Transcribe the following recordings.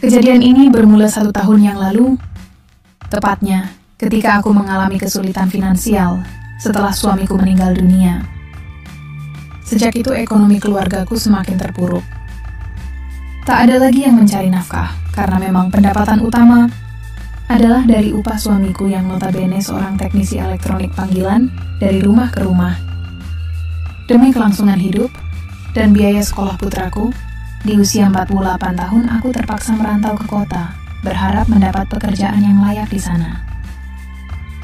Kejadian ini bermula 1 tahun yang lalu, tepatnya ketika aku mengalami kesulitan finansial setelah suamiku meninggal dunia. Sejak itu ekonomi keluargaku semakin terpuruk. Tak ada lagi yang mencari nafkah, karena memang pendapatan utama adalah dari upah suamiku yang notabene seorang teknisi elektronik panggilan dari rumah ke rumah. Demi kelangsungan hidup dan biaya sekolah putraku, di usia 48 tahun aku terpaksa merantau ke kota, berharap mendapat pekerjaan yang layak di sana.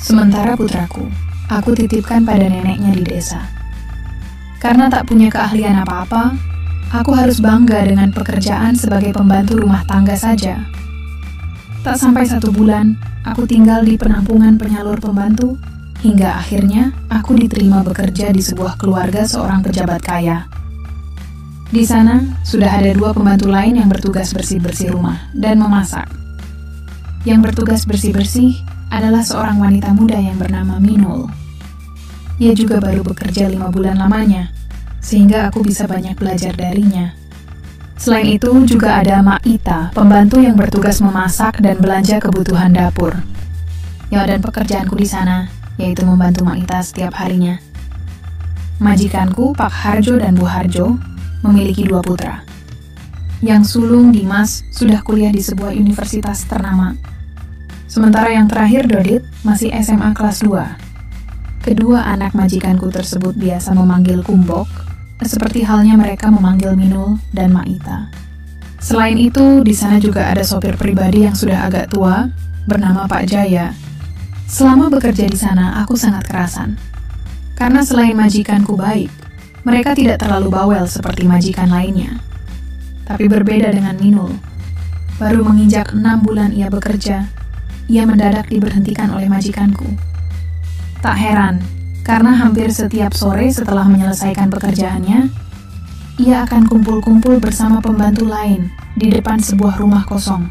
Sementara putraku, aku titipkan pada neneknya di desa. Karena tak punya keahlian apa-apa, aku harus bangga dengan pekerjaan sebagai pembantu rumah tangga saja. Tak sampai 1 bulan, aku tinggal di penampungan penyalur pembantu, hingga akhirnya aku diterima bekerja di sebuah keluarga seorang pejabat kaya. Di sana, sudah ada 2 pembantu lain yang bertugas bersih-bersih rumah dan memasak. Yang bertugas bersih-bersih adalah seorang wanita muda yang bernama Minul. Ia juga baru bekerja 5 bulan lamanya, sehingga aku bisa banyak belajar darinya. Selain itu, juga ada Mak Ita, pembantu yang bertugas memasak dan belanja kebutuhan dapur. Ya, dan pekerjaanku di sana, yaitu membantu Mak Ita setiap harinya. Majikanku, Pak Harjo dan Bu Harjo, memiliki 2 putra. Yang sulung, Dimas, sudah kuliah di sebuah universitas ternama. Sementara yang terakhir, Dodit, masih SMA kelas 2. Kedua anak majikanku tersebut biasa memanggil Kumbok, seperti halnya mereka memanggil Minul dan Maita. Selain itu, di sana juga ada sopir pribadi yang sudah agak tua, bernama Pak Jaya. Selama bekerja di sana, aku sangat kerasan. Karena selain majikanku baik, mereka tidak terlalu bawel seperti majikan lainnya. Tapi berbeda dengan Minul. Baru menginjak 6 bulan ia bekerja, ia mendadak diberhentikan oleh majikanku. Tak heran, karena hampir setiap sore setelah menyelesaikan pekerjaannya, ia akan kumpul-kumpul bersama pembantu lain di depan sebuah rumah kosong.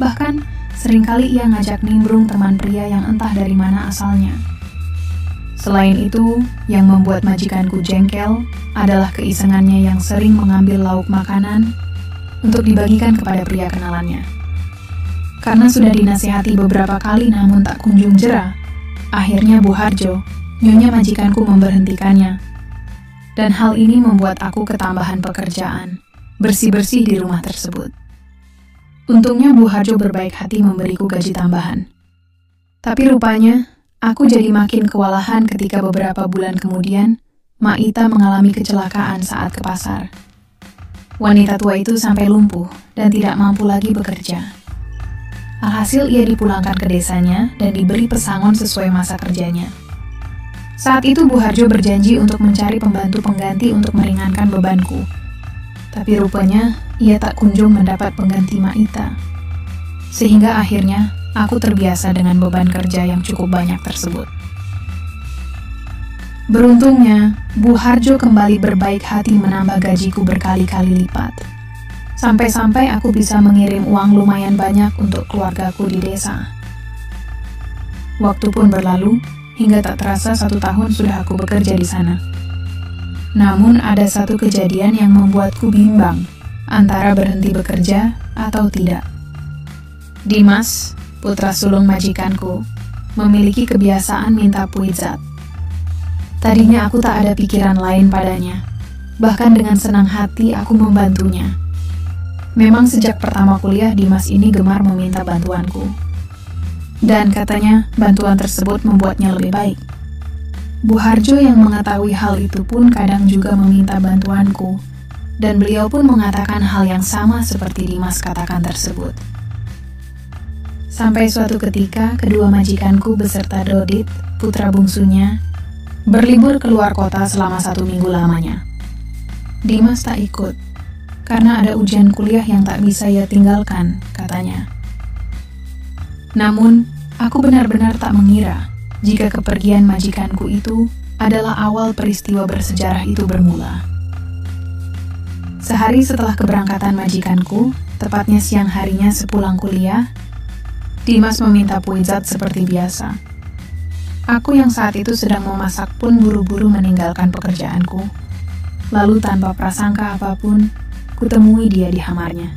Bahkan, seringkali ia ngajak nimbrung teman pria yang entah dari mana asalnya. Selain itu, yang membuat majikanku jengkel adalah keisengannya yang sering mengambil lauk makanan untuk dibagikan kepada pria kenalannya. Karena sudah dinasihati beberapa kali namun tak kunjung jera, akhirnya Bu Harjo, nyonya majikanku, memberhentikannya. Dan hal ini membuat aku ketambahan pekerjaan, bersih-bersih di rumah tersebut. Untungnya Bu Harjo berbaik hati memberiku gaji tambahan. Tapi rupanya, aku jadi makin kewalahan ketika beberapa bulan kemudian, Maita mengalami kecelakaan saat ke pasar. Wanita tua itu sampai lumpuh dan tidak mampu lagi bekerja. Alhasil ia dipulangkan ke desanya dan diberi pesangon sesuai masa kerjanya. Saat itu Bu Harjo berjanji untuk mencari pembantu pengganti untuk meringankan bebanku. Tapi rupanya ia tak kunjung mendapat pengganti Maita. Sehingga akhirnya aku terbiasa dengan beban kerja yang cukup banyak tersebut. Beruntungnya, Bu Harjo kembali berbaik hati menambah gajiku berkali-kali lipat. Sampai-sampai aku bisa mengirim uang lumayan banyak untuk keluargaku di desa. Waktu pun berlalu, hingga tak terasa 1 tahun sudah aku bekerja di sana. Namun ada satu kejadian yang membuatku bimbang antara berhenti bekerja atau tidak. Dimas, putra sulung majikanku, memiliki kebiasaan minta puizat. Tadinya aku tak ada pikiran lain padanya. Bahkan dengan senang hati aku membantunya. Memang sejak pertama kuliah, Dimas ini gemar meminta bantuanku. Dan katanya, bantuan tersebut membuatnya lebih baik. Bu Harjo yang mengetahui hal itu pun kadang juga meminta bantuanku. Dan beliau pun mengatakan hal yang sama seperti Dimas katakan tersebut. Sampai suatu ketika, kedua majikanku beserta Dodit, putra bungsunya, berlibur keluar kota selama 1 minggu lamanya. Dimas tak ikut, karena ada ujian kuliah yang tak bisa ia tinggalkan, katanya. Namun, aku benar-benar tak mengira jika kepergian majikanku itu adalah awal peristiwa bersejarah itu bermula. Sehari setelah keberangkatan majikanku, tepatnya siang harinya sepulang kuliah, Dimas meminta puizat seperti biasa. Aku yang saat itu sedang memasak pun buru-buru meninggalkan pekerjaanku. Lalu tanpa prasangka apapun, kutemui dia di kamarnya.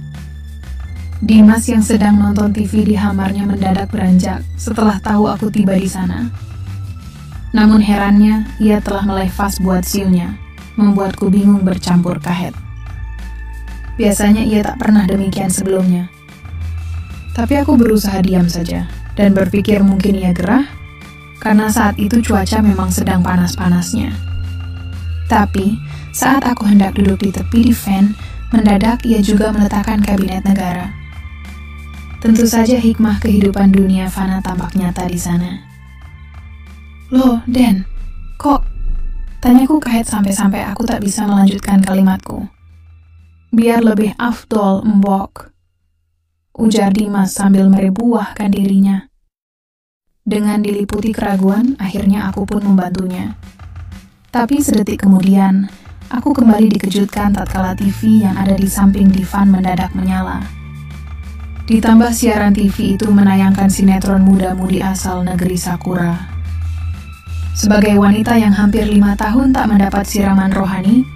Dimas yang sedang nonton TV di kamarnya mendadak beranjak setelah tahu aku tiba di sana. Namun herannya, ia telah mulai fast buat siunya, membuatku bingung bercampur kahet. Biasanya ia tak pernah demikian sebelumnya. Tapi aku berusaha diam saja, dan berpikir mungkin ia gerah, karena saat itu cuaca memang sedang panas-panasnya. Tapi, saat aku hendak duduk di tepi di fan, mendadak ia juga meletakkan kabinet negara. Tentu saja hikmah kehidupan dunia fana tampak nyata di sana. Loh, Den, kok? Tanyaku kaget sampai-sampai aku tak bisa melanjutkan kalimatku. Biar lebih afdol, Mbok, ujar Dimas sambil merebuahkan dirinya. Dengan diliputi keraguan, akhirnya aku pun membantunya. Tapi sedetik kemudian, aku kembali dikejutkan tatkala TV yang ada di samping divan mendadak menyala. Ditambah siaran TV itu menayangkan sinetron muda-mudi asal negeri Sakura. Sebagai wanita yang hampir 5 tahun tak mendapat siraman rohani,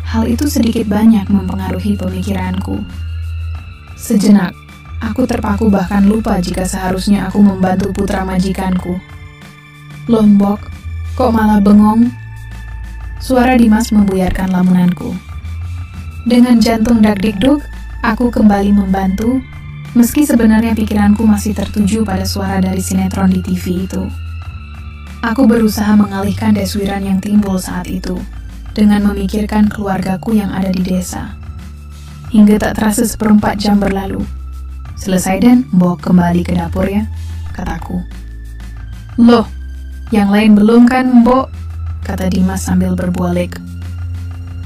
hal itu sedikit banyak mempengaruhi pemikiranku. Sejenak, aku terpaku bahkan lupa jika seharusnya aku membantu putra majikanku. Loh Mbok, kok malah bengong? Suara Dimas membuyarkan lamunanku. Dengan jantung dak-dikduk, aku kembali membantu, meski sebenarnya pikiranku masih tertuju pada suara dari sinetron di TV itu. Aku berusaha mengalihkan deswiran yang timbul saat itu, dengan memikirkan keluargaku yang ada di desa. Hingga tak terasa 1/4 jam berlalu. Selesai Den, Mbok kembali ke dapur ya, kataku. Loh, yang lain belum kan Mbok? Kata Dimas sambil berbualik.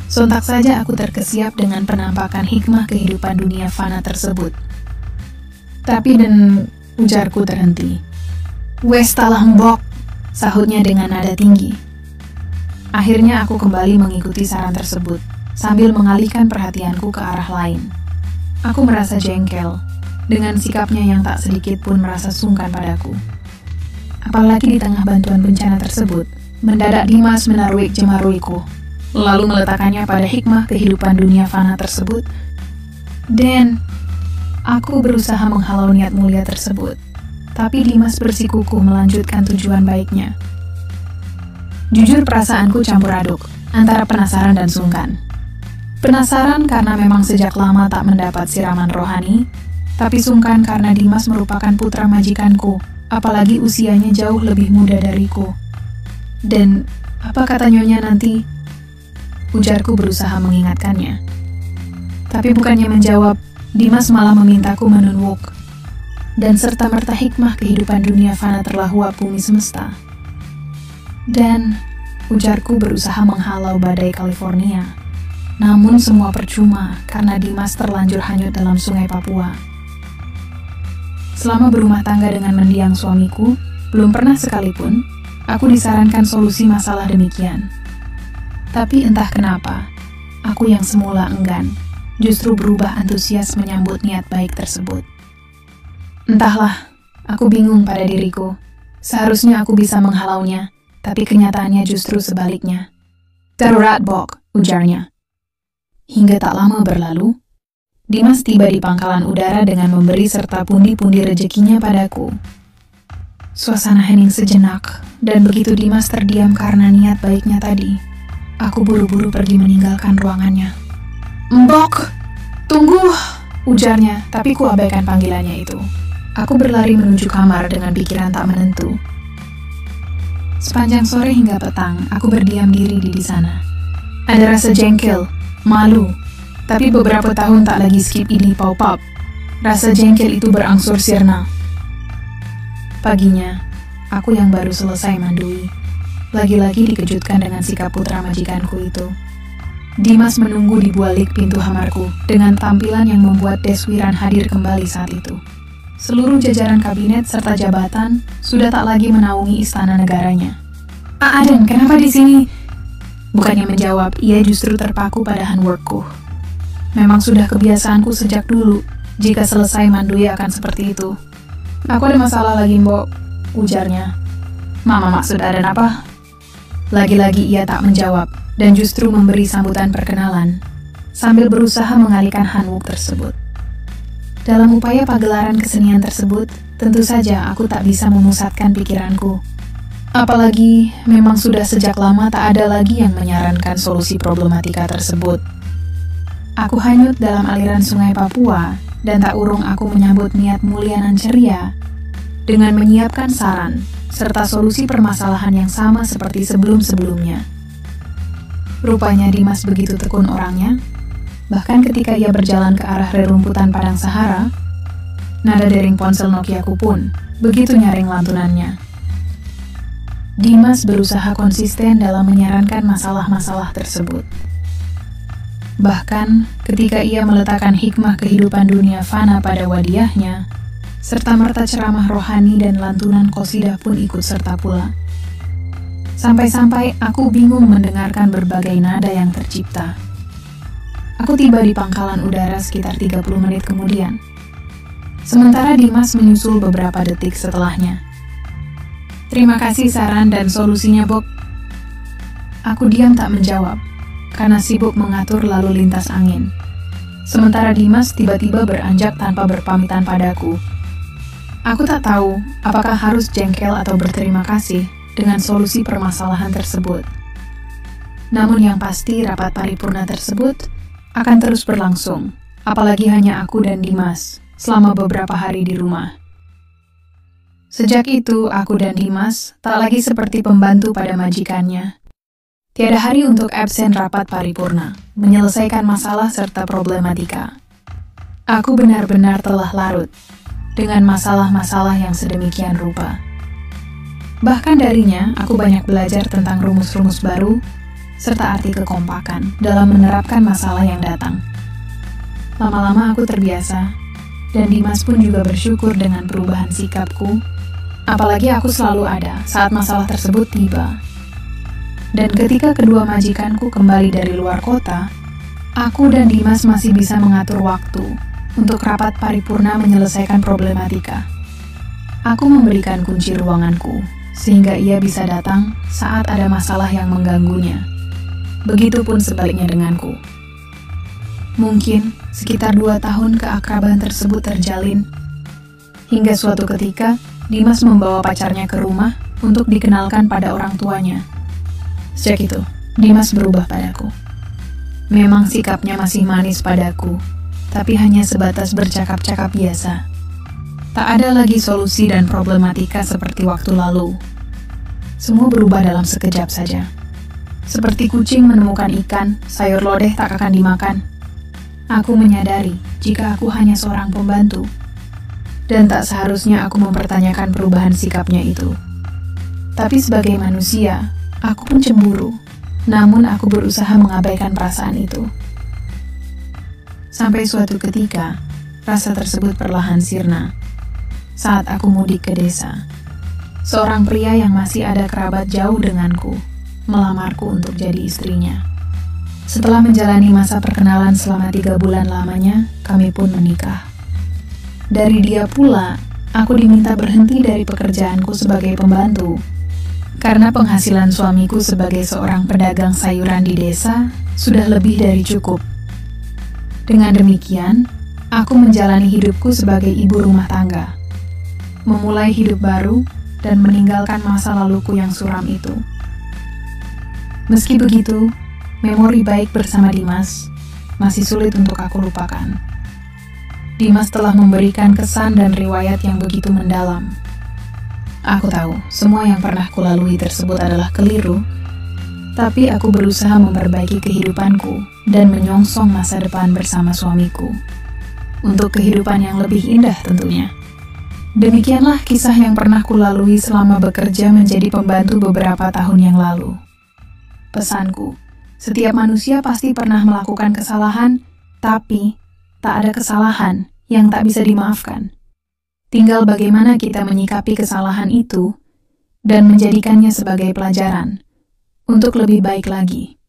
Sontak saja aku terkesiap dengan penampakan hikmah kehidupan dunia fana tersebut. Tapi Dan, ujarku terhenti. Wes talah Mbok, sahutnya dengan nada tinggi. Akhirnya aku kembali mengikuti saran tersebut, sambil mengalihkan perhatianku ke arah lain. Aku merasa jengkel, dengan sikapnya yang tak sedikit pun merasa sungkan padaku. Apalagi di tengah bantuan bencana tersebut, mendadak Dimas menaruh jemaruiku, lalu meletakkannya pada hikmah kehidupan dunia fana tersebut. Dan, aku berusaha menghalau niat mulia tersebut. Tapi Dimas bersikukuh melanjutkan tujuan baiknya. Jujur perasaanku campur aduk, antara penasaran dan sungkan. Penasaran karena memang sejak lama tak mendapat siraman rohani, tapi sungkan karena Dimas merupakan putra majikanku, apalagi usianya jauh lebih muda dariku. Dan, apa kata Nyonya nanti? Ujarku berusaha mengingatkannya. Tapi bukannya menjawab, Dimas malah memintaku menunwuk. Dan serta-merta hikmah kehidupan dunia fana telah uap bumi semesta. Dan, ujarku berusaha menghalau badai California. Namun semua percuma karena Dimas terlanjur hanyut dalam sungai Papua. Selama berumah tangga dengan mendiang suamiku, belum pernah sekalipun aku disarankan solusi masalah demikian. Tapi entah kenapa, aku yang semula enggan, justru berubah antusias menyambut niat baik tersebut. Entahlah, aku bingung pada diriku. Seharusnya aku bisa menghalaunya, tapi kenyataannya justru sebaliknya. Darurat Bok, ujarnya. Hingga tak lama berlalu, Dimas tiba di pangkalan udara dengan memberi serta pundi-pundi rezekinya padaku. Suasana hening sejenak, dan begitu Dimas terdiam karena niat baiknya tadi, aku buru-buru pergi meninggalkan ruangannya. Mbok, tunggu, ujarnya, tapi kuabaikan panggilannya itu. Aku berlari menuju kamar dengan pikiran tak menentu. Sepanjang sore hingga petang, aku berdiam diri di sana. Ada rasa jengkel, malu, tapi beberapa tahun tak lagi skip ini pop-up. Rasa jengkel itu berangsur sirna. Paginya, aku yang baru selesai mandui, lagi-lagi dikejutkan dengan sikap putra majikanku itu. Dimas menunggu di balik pintu kamarku dengan tampilan yang membuat Deswiran hadir kembali saat itu. Seluruh jajaran kabinet serta jabatan sudah tak lagi menaungi istana negaranya. Aden, kenapa di sini? Bukannya menjawab, ia justru terpaku pada handworkku. Memang sudah kebiasaanku sejak dulu, jika selesai mandui akan seperti itu. Aku ada masalah lagi, Mbok, ujarnya. Mama maksud Aden apa? Lagi-lagi ia tak menjawab, dan justru memberi sambutan perkenalan, sambil berusaha mengalihkan handwork tersebut. Dalam upaya pagelaran kesenian tersebut, tentu saja aku tak bisa memusatkan pikiranku. Apalagi memang sudah sejak lama tak ada lagi yang menyarankan solusi problematika tersebut. Aku hanyut dalam aliran sungai Papua, dan tak urung aku menyambut niat mulia nan ceria dengan menyiapkan saran serta solusi permasalahan yang sama seperti sebelum-sebelumnya. Rupanya Dimas begitu tekun orangnya, bahkan ketika ia berjalan ke arah rerumputan padang Sahara, nada dering ponsel Nokiaku pun begitu nyaring lantunannya. Dimas berusaha konsisten dalam menyarankan masalah-masalah tersebut. Bahkan ketika ia meletakkan hikmah kehidupan dunia fana pada wadiahnya, serta merta ceramah rohani dan lantunan qosidah pun ikut serta pula. Sampai-sampai aku bingung mendengarkan berbagai nada yang tercipta. Aku tiba di pangkalan udara sekitar 30 menit kemudian. Sementara Dimas menyusul beberapa detik setelahnya. Terima kasih saran dan solusinya, Bob. Aku diam tak menjawab, karena sibuk mengatur lalu lintas angin. Sementara Dimas tiba-tiba beranjak tanpa berpamitan padaku. Aku tak tahu apakah harus jengkel atau berterima kasih dengan solusi permasalahan tersebut. Namun yang pasti rapat paripurna tersebut akan terus berlangsung, apalagi hanya aku dan Dimas selama beberapa hari di rumah. Sejak itu, aku dan Dimas tak lagi seperti pembantu pada majikannya. Tiada hari untuk absen rapat paripurna, menyelesaikan masalah serta problematika. Aku benar-benar telah larut dengan masalah-masalah yang sedemikian rupa. Bahkan darinya, aku banyak belajar tentang rumus-rumus baru serta arti kekompakan dalam menerapkan masalah yang datang. Lama-lama aku terbiasa, dan Dimas pun juga bersyukur dengan perubahan sikapku, apalagi aku selalu ada saat masalah tersebut tiba. Dan ketika kedua majikanku kembali dari luar kota, aku dan Dimas masih bisa mengatur waktu untuk rapat paripurna menyelesaikan problematika. Aku memberikan kunci ruanganku, sehingga ia bisa datang saat ada masalah yang mengganggunya. Begitupun sebaliknya denganku. Mungkin sekitar 2 tahun keakraban tersebut terjalin, hingga suatu ketika Dimas membawa pacarnya ke rumah untuk dikenalkan pada orang tuanya. Sejak itu, Dimas berubah padaku. Memang sikapnya masih manis padaku, tapi hanya sebatas bercakap-cakap biasa. Tak ada lagi solusi dan problematika seperti waktu lalu. Semua berubah dalam sekejap saja. Seperti kucing menemukan ikan, sayur lodeh tak akan dimakan. Aku menyadari jika aku hanya seorang pembantu, dan tak seharusnya aku mempertanyakan perubahan sikapnya itu. Tapi sebagai manusia, aku pun cemburu, namun aku berusaha mengabaikan perasaan itu. Sampai suatu ketika, rasa tersebut perlahan sirna. Saat aku mudik ke desa, seorang pria yang masih ada kerabat jauh denganku melamarku untuk jadi istrinya. Setelah menjalani masa perkenalan selama 3 bulan lamanya, kami pun menikah. Dari dia pula, aku diminta berhenti dari pekerjaanku sebagai pembantu, karena penghasilan suamiku sebagai seorang pedagang sayuran di desa sudah lebih dari cukup. Dengan demikian, aku menjalani hidupku sebagai ibu rumah tangga, memulai hidup baru dan meninggalkan masa laluku yang suram itu. Meski begitu, memori baik bersama Dimas masih sulit untuk aku lupakan. Dimas telah memberikan kesan dan riwayat yang begitu mendalam. Aku tahu, semua yang pernah kulalui tersebut adalah keliru, tapi aku berusaha memperbaiki kehidupanku dan menyongsong masa depan bersama suamiku. Untuk kehidupan yang lebih indah tentunya. Demikianlah kisah yang pernah kulalui selama bekerja menjadi pembantu beberapa tahun yang lalu. Pesanku, setiap manusia pasti pernah melakukan kesalahan, tapi tak ada kesalahan yang tak bisa dimaafkan. Tinggal bagaimana kita menyikapi kesalahan itu dan menjadikannya sebagai pelajaran untuk lebih baik lagi.